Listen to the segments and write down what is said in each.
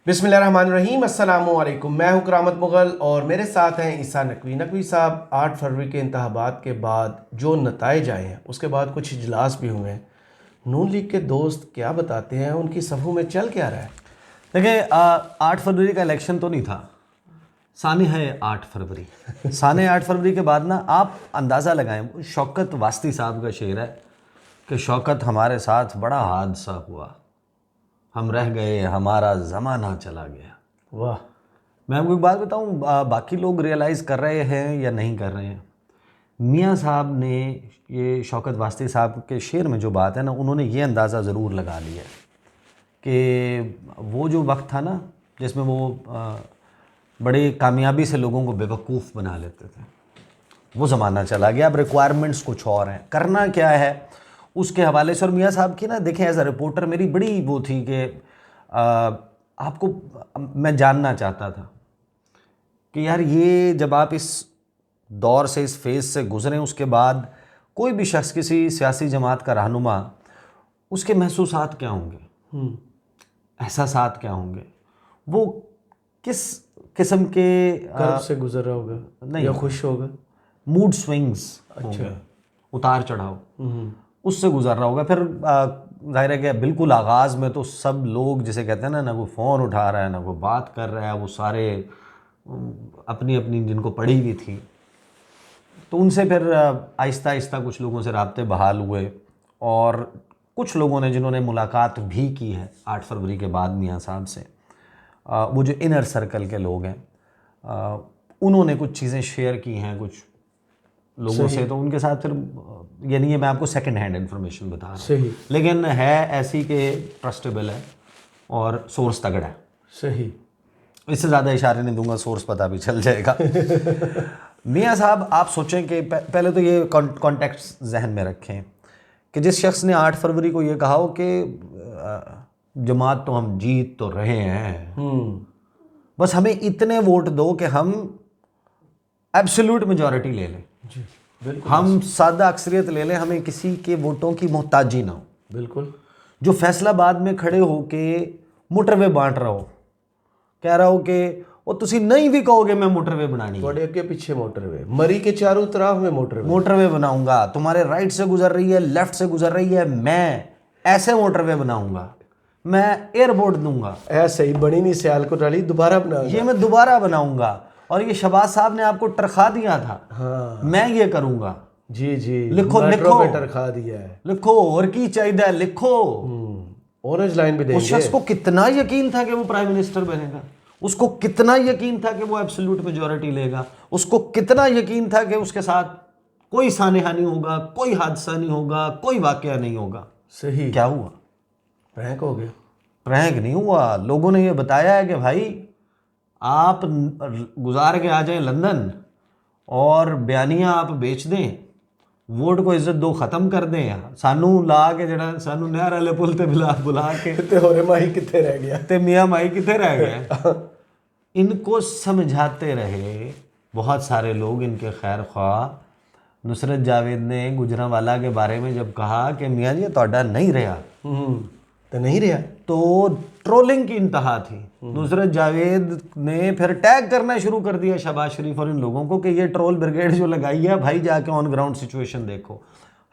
बिस्मिल्लाहिर्रहमानिर्रहीम, अस्सलामुअलैकुम। मैं हूं करामत मुग़ल और मेरे साथ हैं ईसा नकवी। नकवी साहब, 8 फरवरी के इंतखाबात के बाद जो नताइज आए हैं उसके बाद कुछ इजलास भी हुए हैं। नून लीग के दोस्त क्या बताते हैं, उनकी सफ़ों में चल क्या रहा है? देखिए, 8 फरवरी का इलेक्शन तो नहीं था, साने है 8 फरवरी। साने 8 फरवरी के बाद ना आप अंदाज़ा लगाएं, शौकत वास्ती साहब का शेर है कि शौकत हमारे साथ बड़ा हादसा हुआ, हम रह गए, हमारा ज़माना चला गया। वाह। मैं आपको एक बात बताऊं, बाकी लोग रियलाइज़ कर रहे हैं या नहीं कर रहे हैं। मियाँ साहब ने ये शौकत वास्ती साहब के शेर में जो बात है ना, उन्होंने ये अंदाज़ा ज़रूर लगा लिया कि वो जो वक्त था ना जिसमें वो बड़ी कामयाबी से लोगों को बेवकूफ़ बना लेते थे, वो ज़माना चला गया। अब रिक्वायरमेंट्स कुछ और हैं, करना क्या है उसके हवाले से। और मियाँ साहब की ना, देखें, एज अ रिपोर्टर मेरी बड़ी वो थी कि आपको मैं जानना चाहता था कि यार ये जब आप इस दौर से, इस फेज़ से गुज़रें, उसके बाद कोई भी शख्स किसी सियासी जमात का रहनुमा, उसके महसूसात क्या होंगे, एहसासात क्या होंगे, वो किस किस्म के कर्ब से गुजर रहा होगा नहीं, या खुश होगा, मूड स्विंग्स अच्छा, होंगे, उतार चढ़ाव, उससे गुजर रहा होगा। फिर जाहिर है कि बिल्कुल आगाज़ में तो सब लोग जिसे कहते हैं ना कोई फ़ोन उठा रहा है, ना कोई बात कर रहा है, वो सारे अपनी अपनी जिनको पड़ी हुई थी, तो उनसे फिर आहिस्ता आहिस्ता कुछ लोगों से राब्ते बहाल हुए। और कुछ लोगों ने जिन्होंने मुलाकात भी की है 8 फरवरी के बाद मियाँ साहब से, वो जो इनर सर्कल के लोग हैं, उन्होंने कुछ चीज़ें शेयर की हैं कुछ लोगों से, तो उनके साथ फिर ये नहीं है मैं आपको सेकंड हैंड इन्फॉर्मेशन बता रहा हूँ, लेकिन है ऐसी कि ट्रस्टेबल है और सोर्स तगड़ा है। सही, इससे ज़्यादा इशारे नहीं दूंगा, सोर्स पता भी चल जाएगा। मियाँ साहब, आप सोचें कि पहले तो ये कॉन्टेक्स्ट जहन में रखें कि जिस शख्स ने 8 फरवरी को ये कहा हो कि जमात तो हम जीत तो रहे हैं, बस हमें इतने वोट दो कि हम एब्सोल्यूट मेजॉरिटी ले लें, हम सादा अक्सरियत ले लें, हमें किसी के वोटों की मोहताजी ना हो। बिल्कुल। जो फैसलाबाद में खड़े हो के मोटरवे बांट रहा हो, कह रहा हो कि वो तुसी नहीं भी कहोगे मैं मोटरवे बनानी है, थोड़े अगे पीछे मोटरवे, मरी के चारों तरफ में मोटरवे बनाऊंगा, तुम्हारे राइट से गुजर रही है, लेफ्ट से गुजर रही है, मैं ऐसे मोटरवे बनाऊंगा, मैं एयरपोर्ट दूंगा, ऐसे ही बनी नहीं सियालकोट वाली, दोबारा बना, ये मैं दोबारा बनाऊंगा। और ये शहबाज साहब ने आपको टरखा दिया था, हाँ, मैं ये करूंगा, जी जी, लिखो मेट्रो लिखो, पे टरखा दिया है, लिखो और की चाहिए लिखो। ऑरेंज लाइन भी देंगे। उस शख्स को कितना यकीन था कि वो प्राइम मिनिस्टर बनेगा, उसको कितना यकीन था कि वो एब्सोल्यूट मेजॉरिटी लेगा, उसको कितना यकीन था कि उसके साथ कोई सानेहा नहीं होगा, कोई हादसा नहीं होगा, कोई वाकया नहीं होगा। सही, क्या हुआ? प्रैंक हो गया। प्रैंक नहीं हुआ, लोगों ने ये बताया है कि भाई आप गुजार के आ जाएं लंदन और बयानियां आप बेच दें, वोट को इज्जत दो, ख़त्म कर दें, सानू ला के जड़ा सानू नहर वाले पुल ते बुला के ते होरे माही कितने रह गया, ते मियाँ माई कितने रह गए। इनको समझाते रहे बहुत सारे लोग, इनके खैर ख्वाह। नुसरत जावेद ने गुजरांवाला के बारे में जब कहा कि मियाँ जी तोड़ा नहीं रहा, तो नहीं रहा, तो ट्रोलिंग की इंतहा थी। नुसरत जावेद ने फिर टैग करना शुरू कर दिया शहबाज शरीफ और इन लोगों को कि ये ट्रोल ब्रिगेड जो लगाई है भाई, जाके ऑन ग्राउंड सिचुएशन देखो।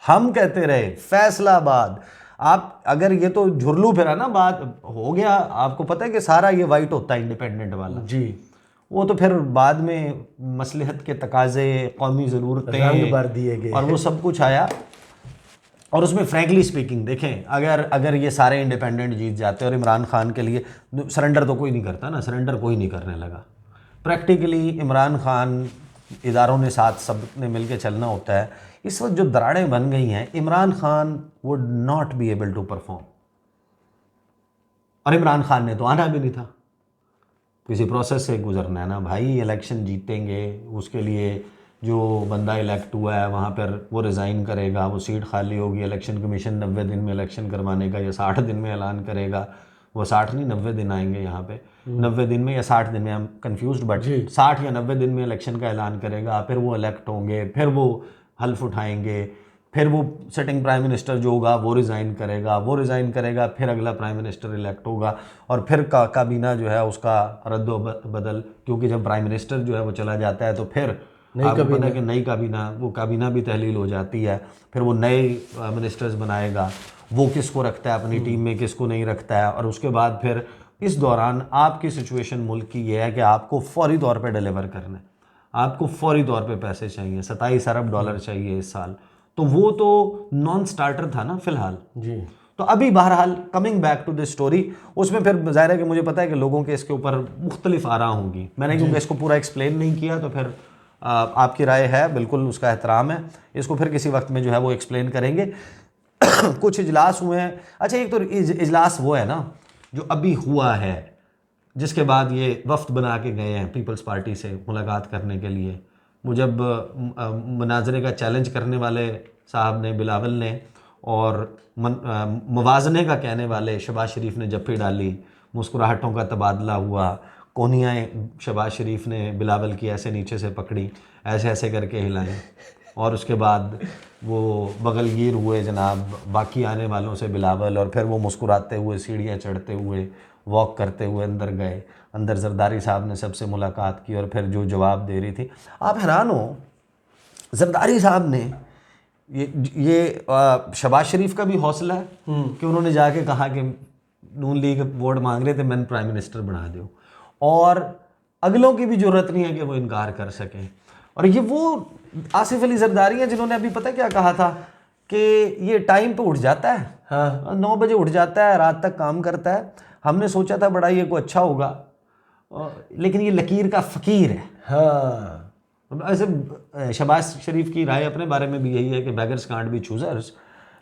हम कहते रहे फैसलाबाद, आप अगर ये तो झुरलू फिरा ना, बात हो गया, आपको पता है कि सारा ये वाइट होता है इंडिपेंडेंट वाला जी, वो तो फिर बाद में मसलहत के तकाजे, कौमी ज़रूरतें, रंग भर दिए गए और वो सब कुछ आया। और उसमें फ्रैंकली स्पीकिंग देखें, अगर ये सारे इंडिपेंडेंट जीत जाते और इमरान खान के लिए सरेंडर तो कोई नहीं करता ना, सरेंडर कोई नहीं करने लगा। प्रैक्टिकली इमरान खान, इदारों ने साथ सब ने मिल के चलना होता है। इस वक्त जो दरारें बन गई हैं, Imran Khan would not be able to perform, और इमरान खान ने तो आना भी नहीं था, किसी प्रोसेस से गुजरना है ना भाई। इलेक्शन जीतेंगे, उसके लिए जो बंदा इलेक्ट हुआ है वहाँ पर वो रिज़ाइन करेगा, वो सीट खाली होगी, इलेक्शन कमीशन 90 दिन में इलेक्शन करवाने का या 60 दिन में ऐलान करेगा, वो 60 नहीं 90 दिन आएंगे यहाँ पे, 90 दिन में या 60 दिन में, हम कंफ्यूज्ड, बट 60 या 90 दिन में इलेक्शन का ऐलान करेगा, फिर वो इलेक्ट होंगे, फिर वो हल्फ उठाएंगे, फिर वो सिटिंग प्राइम मिनिस्टर जो होगा वो रिज़ाइन करेगा, फिर अगला प्राइम मिनिस्टर इलेक्ट होगा और फिर काबीना जो है उसका रद्द बदल, क्योंकि जब प्राइम मिनिस्टर जो है वो चला जाता है तो फिर आपको पता है कि नई काबीना भी तहलील हो जाती है, फिर वो नए मिनिस्टर्स बनाएगा, वो किसको रखता है अपनी टीम में, किसको नहीं रखता है। और उसके बाद फिर इस दौरान आपकी सिचुएशन मुल्क की ये है कि आपको फौरी तौर पे डिलीवर करना है, आपको फौरी तौर पे पैसे चाहिए, 27 अरब डॉलर चाहिए इस साल। तो वो तो नॉन स्टार्टर था ना फिलहाल जी। तो अभी बहरहाल coming back to this story, उसमें फिर जाहिर है कि मुझे पता है कि लोगों के इसके ऊपर मुख्तलिफ आरा होंगी, मैंने क्योंकि इसको पूरा एक्सप्लेन नहीं किया तो फिर आपकी राय है, बिल्कुल उसका एहतराम है, इसको फिर किसी वक्त में जो है वो एक्सप्लेन करेंगे। कुछ इजलास हुए हैं। अच्छा, एक तो इजलास वो है ना जो अभी हुआ है, जिसके बाद ये वफ्द बना के गए हैं पीपल्स पार्टी से मुलाकात करने के लिए। वो जब मुनाजरे का चैलेंज करने वाले साहब ने, बिलावल ने, और मवाजने का कहने वाले शहबाज शरीफ ने जप्फी डाली, मुस्कुराहटों का तबादला हुआ, कोनियाँ शहबाज शरीफ ने बिलावल की ऐसे नीचे से पकड़ी, ऐसे ऐसे करके हिलाई, और उसके बाद वो बगलगीर हुए जनाब बाकी आने वालों से बिलावल, और फिर वो मुस्कुराते हुए सीढ़ियाँ चढ़ते हुए वॉक करते हुए अंदर गए। अंदर जरदारी साहब ने सबसे मुलाकात की और फिर जो जवाब दे रही थी, आप हैरान हो, जरदारी साहब ने ये शहबाज शरीफ का भी हौसला है कि उन्होंने जाके कहा कि नून लीग वोट मांग रहे थे, मैंने प्राइम मिनिस्टर बना दो, और अगलों की भी जरूरत नहीं है कि वो इनकार कर सकें। और ये वो आसिफ अली जरदारी हैं जिन्होंने अभी पता क्या कहा था कि ये टाइम पे उठ जाता है, हाँ 9 बजे उठ जाता है, रात तक काम करता है, हमने सोचा था बड़ा ये को अच्छा होगा, लेकिन ये लकीर का फ़कीर है। हाँ, ऐसे शहबाज शरीफ की राय अपने बारे में भी यही है कि बेगर्स कांट बी चूजर्स,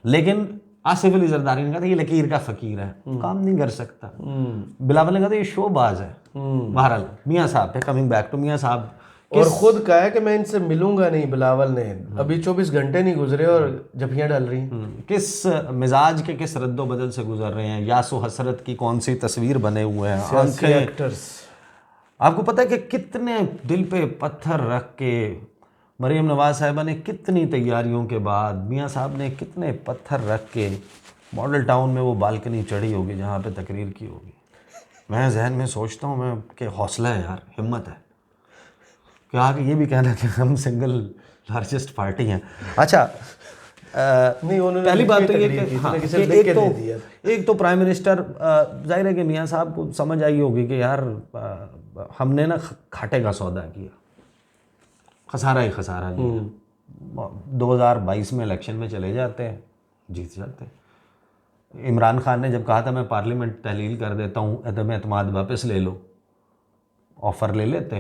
लेकिन आसिफ अली जरदारी ने कहा था ये लकीर का फ़कीर है, काम नहीं कर सकता। बिलावल ने कहा था ये शोबाज है। बहरहाल मियाँ साहब पे कमिंग बैक टू मियाँ साहब, और खुद कहा है कि मैं इनसे मिलूंगा नहीं, बिलावल ने। अभी 24 घंटे नहीं गुजरे और जफियाँ डाल रही। किस मिजाज के किस रद्दो बदल से गुजर रहे हैं, यासो हसरत की कौन सी तस्वीर बने हुए हैं, आंखें। एक्टर्स, आपको पता है कि कितने दिल पे पत्थर रख के मरीम नवाज साहिबा ने, कितनी तैयारियों के बाद मियाँ साहब ने कितने पत्थर रख के मॉडल टाउन में वो बालकनी चढ़ी होगी जहाँ पे तकरीर की होगी। मैं जहन में सोचता हूँ मैं कि हौसला है यार, हिम्मत है, क्या आगे ये भी कहना कि हम सिंगल लार्जेस्ट पार्टी हैं। अच्छा, नहीं, उन्होंने पहली बात तो ये तकरीर कि, की, हाँ, किसी कि ने लिख के दे दिया। एक तो प्राइम मिनिस्टर, जाहिर है कि मियाँ साहब को समझ आई होगी कि यार हमने ना घाटे का सौदा किया, खसारा ही खसारा लिया। 2022 में इलेक्शन में चले जाते हैं, जीत जाते हैं। इमरान खान ने जब कहा था मैं पार्लियामेंट तहलील कर देता हूँ, अदम एतमाद वापस ले लो, ऑफ़र ले लेते,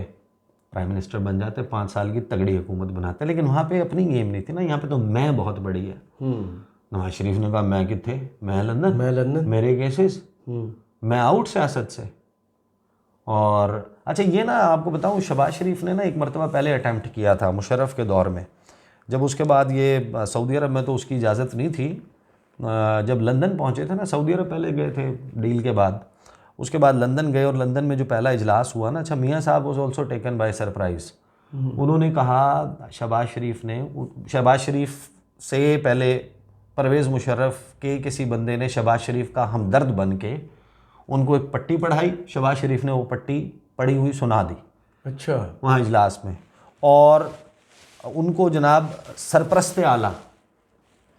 प्राइम मिनिस्टर बन जाते, 5 साल की तगड़ी हुकूमत बनाते। लेकिन वहाँ पे अपनी गेम नहीं थी ना, यहाँ पे तो मैं बहुत बड़ी है। नवाज शरीफ ने कहा मैं किथे, मैं लंदन, मेरे केसेस, मैं आउट सियासत से। और अच्छा ये ना आपको बताऊँ, शहबाज शरीफ ने ना एक मरतबा पहले अटैम्प्ट किया था मुशर्रफ के दौर में, जब उसके बाद ये सऊदी अरब में तो उसकी इजाज़त नहीं थी, जब लंदन पहुँचे थे ना, सऊदी अरब पहले गए थे डील के बाद, उसके बाद लंदन गए, और लंदन में जो पहला इजलास हुआ ना, अच्छा मियाँ साहब was also taken by surprise. उन्होंने कहा, शहबाज शरीफ से पहले परवेज़ मुशर्रफ के किसी बंदे ने शहबाज शरीफ का हमदर्द बन के उनको एक पट्टी पढ़ाई, शहबाज शरीफ ने वो पट्टी पढ़ी हुई सुना दी, अच्छा, वहाँ इजलास में, और उनको जनाब सरपरस्त आला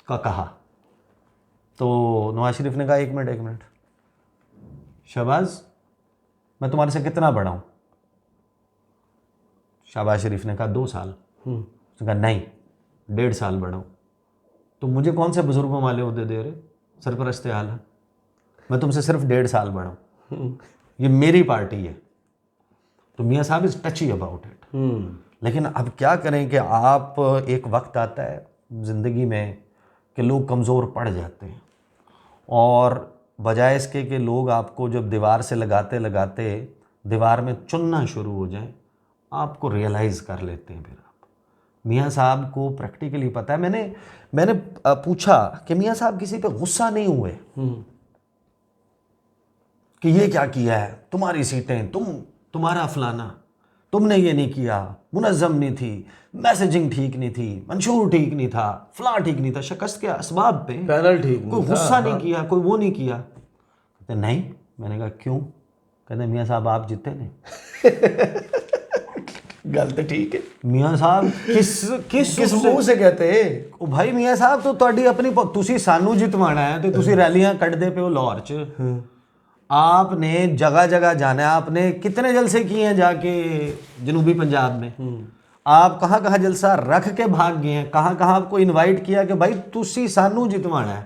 का कहा। तो नवाज शरीफ ने कहा एक मिनट शहबाज, मैं तुम्हारे से कितना बड़ा हूँ? शहबाज शरीफ ने कहा 2 साल। उसने कहा नहीं, 1.5 साल बड़ा हूँ। तो मुझे कौन से बुजुर्गों वाले ओहदे दे रहे, सरपरस्त आला? मैं तुमसे सिर्फ 1.5 साल बड़ा हूँ, ये मेरी पार्टी है। तो मियाँ साहब इज टची अबाउट इट। लेकिन अब क्या करें कि आप, एक वक्त आता है ज़िंदगी में कि लोग कमज़ोर पड़ जाते हैं, और बजाय इसके कि लोग आपको जब दीवार से लगाते लगाते दीवार में चुनना शुरू हो जाएं, आपको रियलाइज़ कर लेते हैं। फिर आप, मियाँ साहब को प्रैक्टिकली पता है। मैंने पूछा कि मियाँ साहब किसी पे गुस्सा नहीं हुए कि ये क्या किया है, तुम्हारी सीटें, तुम्हारा फलाना? तुमने ये नहीं किया, मुनज़्ज़म नहीं थी, मैसेजिंग ठीक नहीं थी, मंशूर ठीक नहीं था, फला ठीक नहीं था, शिकस्त के असबाब पे पैनल ठीक कोई गुस्सा नहीं किया, कोई वो नहीं किया। कहते नहीं। मैंने कहा क्यों? कहते मियाँ साहब आप जीते नहीं। गल तो ठीक है। मियाँ साहब किस मुंह से कहते? ਉਹ ਭਾਈ ਮੀਆਂ ਸਾਹਿਬ तो ਤੁਹਾਡੀ ਆਪਣੀ ਤੁਸੀਂ ਸਾਨੂੰ ਜਿਤਵਾਣਾ है तो ਤੁਸੀਂ रैलियां ਕੱਢਦੇ पे हो लाहौर च। आपने जगह जगह जाना है, आपने कितने जलसे किए हैं जाके जनूबी पंजाब में, आप कहाँ कहाँ जलसा रख के भाग गए हैं, कहाँ कहाँ आपको इनवाइट किया कि भाई तुसी सानू जितवाना है,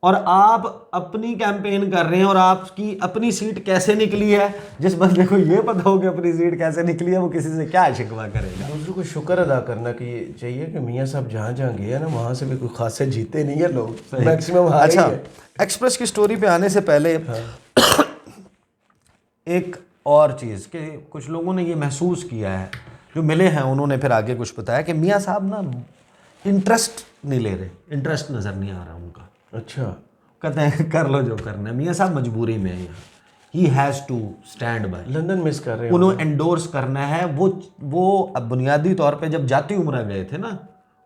और आप अपनी कैंपेन कर रहे हैं और आपकी अपनी सीट कैसे निकली है। जिस बंदे को ये पता हो कि अपनी सीट कैसे निकली है वो किसी से क्या शिकवा करेगा। दूसरों को शुक्र अदा करना कि चाहिए कि मियाँ साहब जहाँ जहाँ गए हैं ना वहाँ से भी कोई खासे जीते नहीं है लोग, मैक्सिमम हारे ही अच्छा, है। एक्सप्रेस की स्टोरी पे आने से पहले एक और चीज़ कि कुछ लोगों ने ये महसूस किया है, जो मिले हैं उन्होंने फिर आगे कुछ बताया कि मियाँ साहब ना इंटरेस्ट नहीं ले रहे, इंटरेस्ट नज़र नहीं आ रहा उनका। अच्छा। कहते हैं कर लो जो करना है। मियाँ साहब मजबूरी में है यहाँ, he has to stand by. London miss कर रहे हैं। उन्हें एंडोर्स करना है। वो अब बुनियादी तौर पे जब जाती उम्र गए थे ना,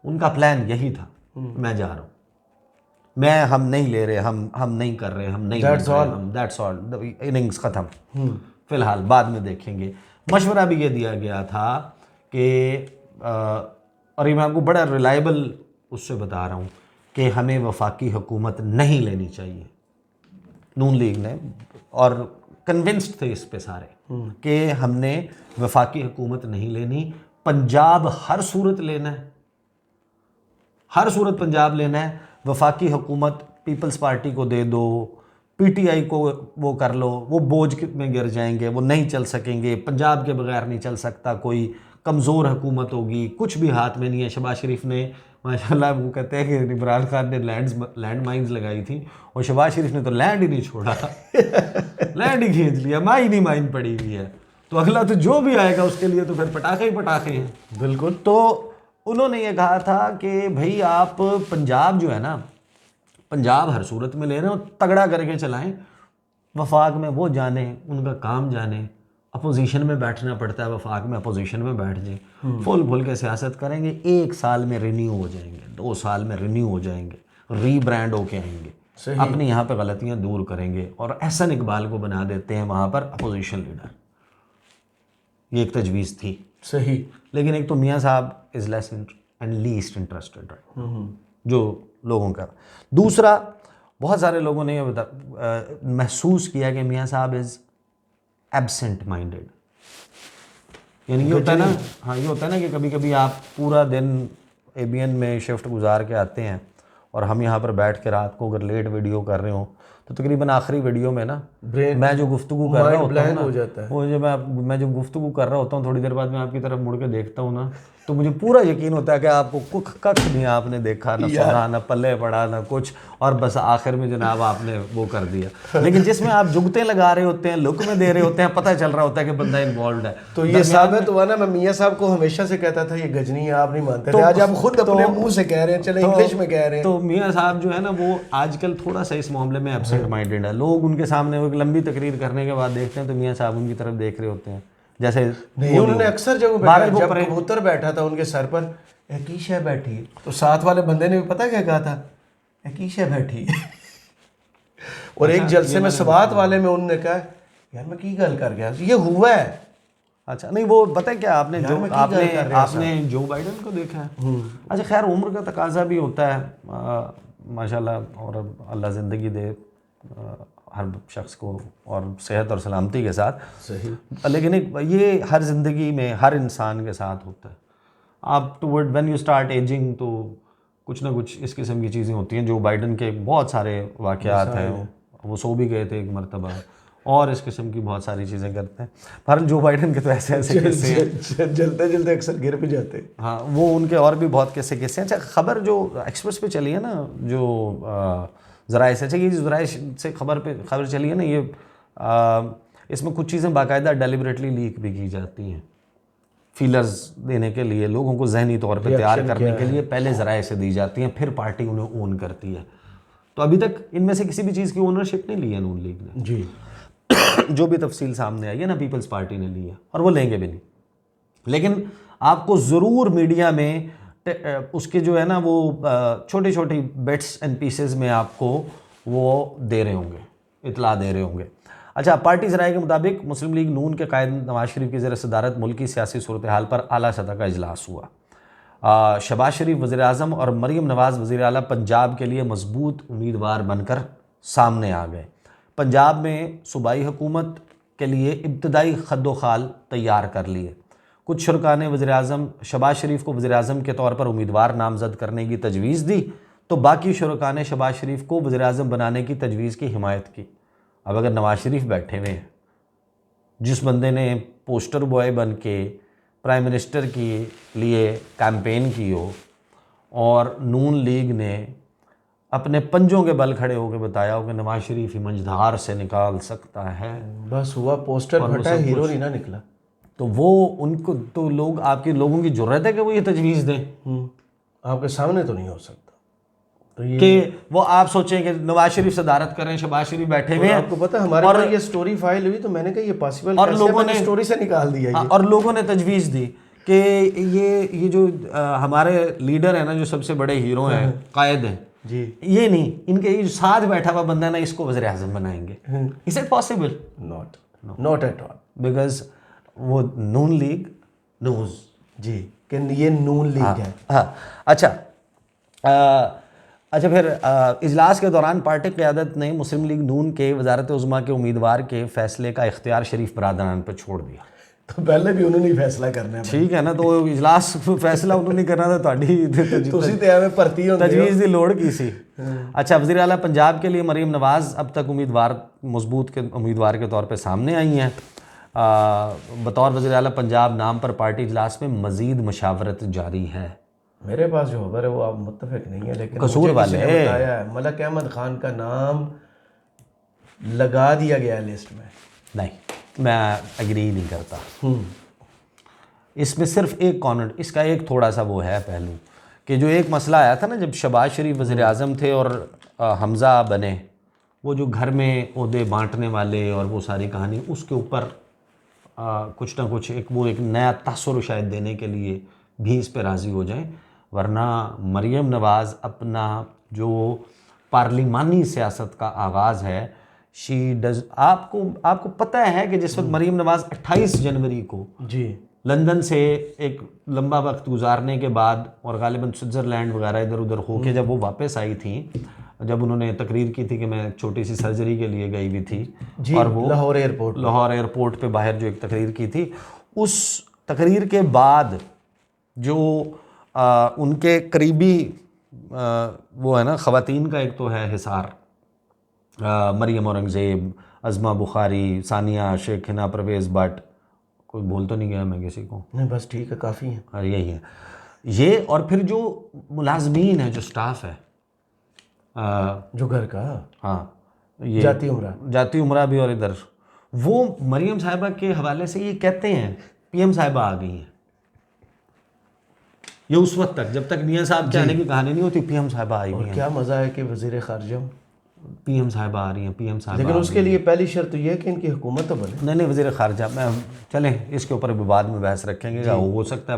उनका प्लान यही था, मैं जा रहा हूँ, मैं हम नहीं ले रहे, हम नहीं कर रहे, हम नहीं, दैट्स ऑल, इनिंग्स ख़त्म, फिलहाल बाद में देखेंगे। मशवरा भी ये दिया गया था कि और ये मैं आपको बड़ा रिलायबल उससे बता रहा हूँ कि हमें वफाकी हुकूमत नहीं लेनी चाहिए। नून लीग ने, और कन्विंस्ड थे इस पे सारे कि हमने वफाकी हुकूमत नहीं लेनी, पंजाब हर सूरत लेना है, हर सूरत पंजाब लेना है। वफाकी हुकूमत पीपल्स पार्टी को दे दो, पीटीआई को वो कर लो, वो बोझ में गिर जाएंगे, वो नहीं चल सकेंगे, पंजाब के बगैर नहीं चल सकता, कोई कमज़ोर हुकूमत होगी, कुछ भी हाथ में नहीं है। शहबाज शरीफ ने माशाल्लाह, वो कहते हैं कि इमरान खान ने लैंड माइंस लगाई थी और शहबाज शरीफ ने तो लैंड ही नहीं छोड़ा, लैंड ही खींच लिया, माइन ही माइन पड़ी हुई है। तो अगला तो जो भी आएगा उसके लिए तो फिर पटाखे ही पटाखे हैं। बिल्कुल। तो उन्होंने ये कहा था कि भाई आप पंजाब जो है ना, पंजाब हर सूरत में ले रहे हो, तगड़ा करके चलाएं, वफाक में वो जाने, उनका काम जाने, अपोजिशन में बैठना पड़ता है, वफाक में अपोजिशन में बैठ जाए, फुल के सियासत करेंगे, 1 साल में रिन्यू हो जाएंगे, 2 साल में रिन्यू हो जाएंगे, रीब्रांड होके आएंगे, अपनी यहाँ पे गलतियाँ दूर करेंगे और एहसन इकबाल को बना देते हैं वहाँ पर अपोजिशन लीडर। ये एक तजवीज़ थी। सही। लेकिन एक तो मियाँ साहब is less and least interested, right, जो लोगों का। दूसरा, बहुत सारे लोगों ने ये महसूस किया कि मियाँ साहब इज़ एब्सेंट माइंडेड। यानी ये होता है ना, हाँ ये होता है ना कि कभी कभी आप पूरा दिन एबीएन में शिफ्ट गुजार के आते हैं और हम यहाँ पर बैठ के रात को अगर लेट वीडियो कर रहे हो तो तकरीबन आखिरी वीडियो में ना मैं जो गुफ्तगू कर रहा होता हूँ ना, वो जब मैं जो गुफ्तगू कर रहा होता हूँ, थोड़ी देर बाद मैं आपकी तरफ मुड़ के देखता हूँ ना, तो मुझे पूरा यकीन होता है कि आपको कख नहीं आपने देखा, ना सुना, ना पल्ले पड़ा, ना कुछ, और बस आखिर में जनाब आपने वो कर दिया। लेकिन जिसमें आप जुगते लगा रहे होते हैं, लुक में दे रहे होते हैं, पता चल रहा होता है कि बंदा इन्वॉल्व है। तो ये साबित हुआ ना, मैं मियाँ साहब को हमेशा से कहता था ये गजनी है, आप नहीं मानते थे, आज आप खुद अपने मुंह से कह रहे हैं, चले इंग्लिश में कह रहे हैं। तो मियाँ साहब जो है ना, वो आजकल थोड़ा सा इस मामले में एब्सेंट माइंडेड है। लोग उनके सामने वो एक लंबी तकरीर करने के बाद देखते हैं तो मियाँ साहब उनकी तरफ देख रहे होते हैं, जैसे नहीं, उन्होंने अक्सर जब कबूतर बैठा था उनके सर पर, एकीशा बैठी, तो साथ वाले बंदे ने भी पता क्या कहा था, एकीशा बैठी। और एक जलसे में सवात वाले में उन्होंने कहा यार मैं की गल कर गया, ये हुआ है। अच्छा, नहीं वो पता है क्या, आपने जो बाइडन को देखा है। अच्छा खैर, उम्र का तकाजा भी होता है माशाल्लाह, और अल्लाह ज़िंदगी दे हर शख्स को और सेहत और सलामती के साथ। सही। लेकिन एक ये हर ज़िंदगी में हर इंसान के साथ होता है। आप toward when you start ageing तो कुछ ना कुछ इस किस्म की चीज़ें होती हैं। जो बाइडन के बहुत सारे वाक़यात हैं, वो सो भी गए थे एक मरतबा, और इस किस्म की बहुत सारी चीज़ें करते हैं। पर जो बाइडन के तो ऐसे किस्से हैं, जलते जलते अक्सर गिर भी जाते हैं। हाँ, वो उनके और भी बहुत किस्से हैं। अच्छा, खबर जो एक्सप्रेस पे चली है ना, जो ज़राए से, अच्छा ये ज़राए से खबर चली है ना, ये इसमें कुछ चीज़ें बाकायदा डेलिबरेटली लीक भी की जाती हैं, फीलर्स देने के लिए, लोगों को जहनी तौर पे तैयार करने के लिए पहले ज़राए से दी जाती हैं, फिर पार्टी उन्हें ओन करती है। तो अभी तक इनमें से किसी भी चीज़ की ओनरशिप नहीं ली है नून लीग ने। जी। जो भी तफसील सामने आई है ना, पीपल्स पार्टी ने ली है और वो लेंगे भी नहीं। लेकिन आपको ज़रूर मीडिया में उसके जो है ना वो छोटी छोटी बिट्स एंड पीसेस में आपको वो दे रहे होंगे, इतला दे रहे होंगे। अच्छा, पार्टी ज़राए के मुताबिक मुस्लिम लीग नून के कायद नवाज शरीफ की ज़ेर सदारत मुल्क की सियासी सूरत हाल पर आला सतह का इजलास हुआ। शहबाज शरीफ वज़ीर आज़म और मरीम नवाज़ वज़ीर आला पंजाब के लिए मजबूत उम्मीदवार बनकर सामने आ गए। पंजाब में सूबाई हुकूमत के लिए इब्तदाई खद्दो खाल तैयार कर लिए। कुछ शुरका ने वज़ीर आज़म शहबाज शरीफ को वज़ीर आज़म के तौर पर उम्मीदवार नामज़द करने की तजवीज़ दी, तो बाकी शुरका ने शहबाज शरीफ को वज़ीर आज़म बनाने की तजवीज़ की हिमायत की। अब अगर नवाज शरीफ बैठे हुए हैं, जिस बंदे ने पोस्टर बॉय बन के प्राइम मिनिस्टर के लिए कैंपेन की हो, और नून लीग ने अपने पंजों के बल खड़े होकर बताया हो कि नवाज शरीफ ही मंझधार से निकाल सकता है, बस हुआ पोस्टर फटा, हीरो नहीं ना निकला। तो वो उनको तो लोग, आपके लोगों की ज़रूरत है कि वो ये तजवीज़ दें। आपके सामने तो नहीं हो सकता। तो ये कि वो आप सोचें कि नवाज शरीफ सदारत करें, शहबाज शरीफ बैठे हुए हैं। आपको पता है हमारे पास ये स्टोरी फाइल हुई तो मैंने कहा ये पॉसिबल और कैसे, लोगों मैंने ने स्टोरी से निकाल दिया ये। और लोगों ने तजवीज़ दी कि ये जो हमारे लीडर हैं ना, जो सबसे बड़े हीरो हैं, कायद हैं जी, ये नहीं, इनके ये जो साथ बैठा हुआ बंदा है ना, इसको वज़ीर आज़म बनाएंगे। Is it possible? Not at all, because वो नून लीग नोज जी कि ये नून लीग है। हाँ, अच्छा। अच्छा, फिर इजलास के दौरान पार्टी क़यादत ने मुस्लिम लीग नून के वजारत उज़्मा के उम्मीदवार के फैसले का इख्तियार शरीफ बरादरान पर छोड़ दिया। तो पहले भी उन्होंने ही फैसला करना है, ठीक है ना, तो इजलास फैसला उन्होंने करना था, ਤੁਸੀਂ ਤੇ ਐਵੇਂ ਭਰਤੀ ਹੁੰਦੇ ਹੋ। तजवीज़ की लोड़ की सी। अच्छा, वज़ीर आला पंजाब के लिए मरीम नवाज़ अब तक मजबूत के उम्मीदवार के तौर पर सामने आई हैं। बतौर वज़ीर आला पंजाब नाम पर पार्टी इजलास में मज़ीद मशावरत जारी है। मेरे पास जो खबर है वो आप मुत्तफिक नहीं है, लेकिन कसूर मुझे वाले किसी ने बताया है मलक अहमद खान का नाम लगा दिया गया है लिस्ट में। नहीं, मैं एग्री नहीं करता। इसमें सिर्फ एक कॉर्नर, इसका एक थोड़ा सा वो है पहलू कि जो एक मसला आया था ना, जब शहबाज शरीफ वज़ीर आज़म थे और हमज़ा बने, वो जो घर में ओहदे बांटने वाले और वो सारी कहानी, उसके ऊपर कुछ ना कुछ एक नया तासुर शायद देने के लिए भी इस पर राज़ी हो जाएं, वरना मरीम नवाज़ अपना जो पार्लिमानी सियासत का आगाज़ है, शी डज, आपको पता है कि जिस वक्त मरीम नवाज़ 28 जनवरी को जी लंदन से एक लंबा वक्त गुजारने के बाद और गालिबन स्विट्ज़रलैंड वगैरह इधर उधर होके जब वो वापस आई थी, जब उन्होंने तकरीर की थी कि मैं छोटी सी सर्जरी के लिए गई हुई थी जी, और वो लाहौर एयरपोर्ट पे बाहर जो एक तकरीर की थी, उस तकरीर के बाद जो उनके करीबी वो है ना ख़वातीन का एक तो है हिसार, मरियम औरंगज़ेब, अज़मा बुखारी, सानिया शेख, हिना परवेज़ भट्ट, कोई बोल तो नहीं गया मैं किसी को? नहीं, बस ठीक है, काफ़ी है। हाँ, यही है ये। और फिर जो मुलाजमीन है, जो स्टाफ है, जो घर का, हाँ, ये जाती उम्रा भी, और इधर वो मरियम साहिबा के हवाले से ये कहते हैं पीएम साहिबा आ गई हैं। ये उस वक्त तक, जब तक मियाँ साहब के आने की कहानी नहीं होती, पीएम साहिबा आई हुई हैं। क्या मज़ा है कि वज़ीर ख़ारिजा पीएम साहिबा आ रही हैं, पीएम साहिबा। लेकिन उसके लिए पहली शर्त ये है कि इनकी हुकूमत तो बने। नहीं, वज़ीर ख़ारिजा मैं चलें, इसके ऊपर भी बाद में बहस रखेंगे। हो सकता है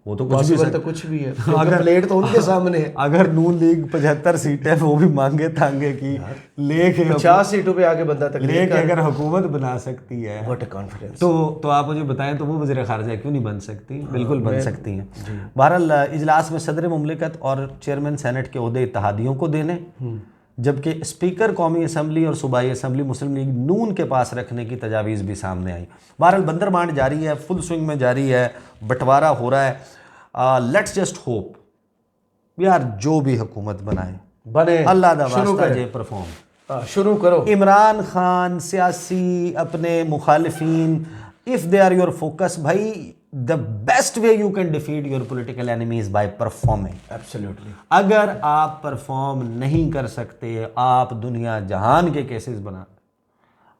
वो तो कुछ भी है, अगर प्लेट तो उनके सामने है। अगर नून लीग 75 सीटें वो भी मांगे तांगे की लेके 50 सीटों पे आके बंदा तक लेके अगर हुकूमत बना सकती है, व्हाट अ कॉन्फिडेंस, तो आप मुझे बताएं, तो वो वज़ीर ख़ारिजा क्यों नहीं बन सकती? बिल्कुल बन सकती हैं। बहरहाल इजलास में सदर मुमलिकत और चेयरमैन सेनेट के ओहदे इत्तेहादियों को देने, जबकि स्पीकर कौमी असम्बली और सूबाई असम्बली मुस्लिम लीग नून के पास रखने की तजावीज़ भी सामने आई। बहरहाल बंदर बांट जारी है, फुल स्विंग में जारी है, बंटवारा हो रहा है। लेट्स जस्ट होप यार, जो भी हुकूमत बने अल्लाह दा वास्ता जे परफॉर्म शुरू करो। इमरान खान सियासी अपने मुखालिफिन, if they are your focus, भाई the best way you can defeat your political enemies by performing. Absolutely. अगर आप परफॉर्म नहीं कर सकते, आप दुनिया जहान के केसेस बना,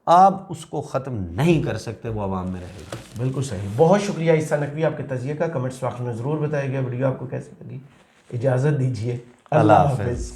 आप उसको ख़त्म नहीं कर सकते, वो आवाम में रहेगा। बिल्कुल सही। बहुत शुक्रिया ईसा नकवी, आपके तजिए का कमेंट्स बॉक्स में ज़रूर बताया गया। वीडियो आपको कैसी लगी? इजाज़त दीजिए, अल्लाह हाफ़िज़।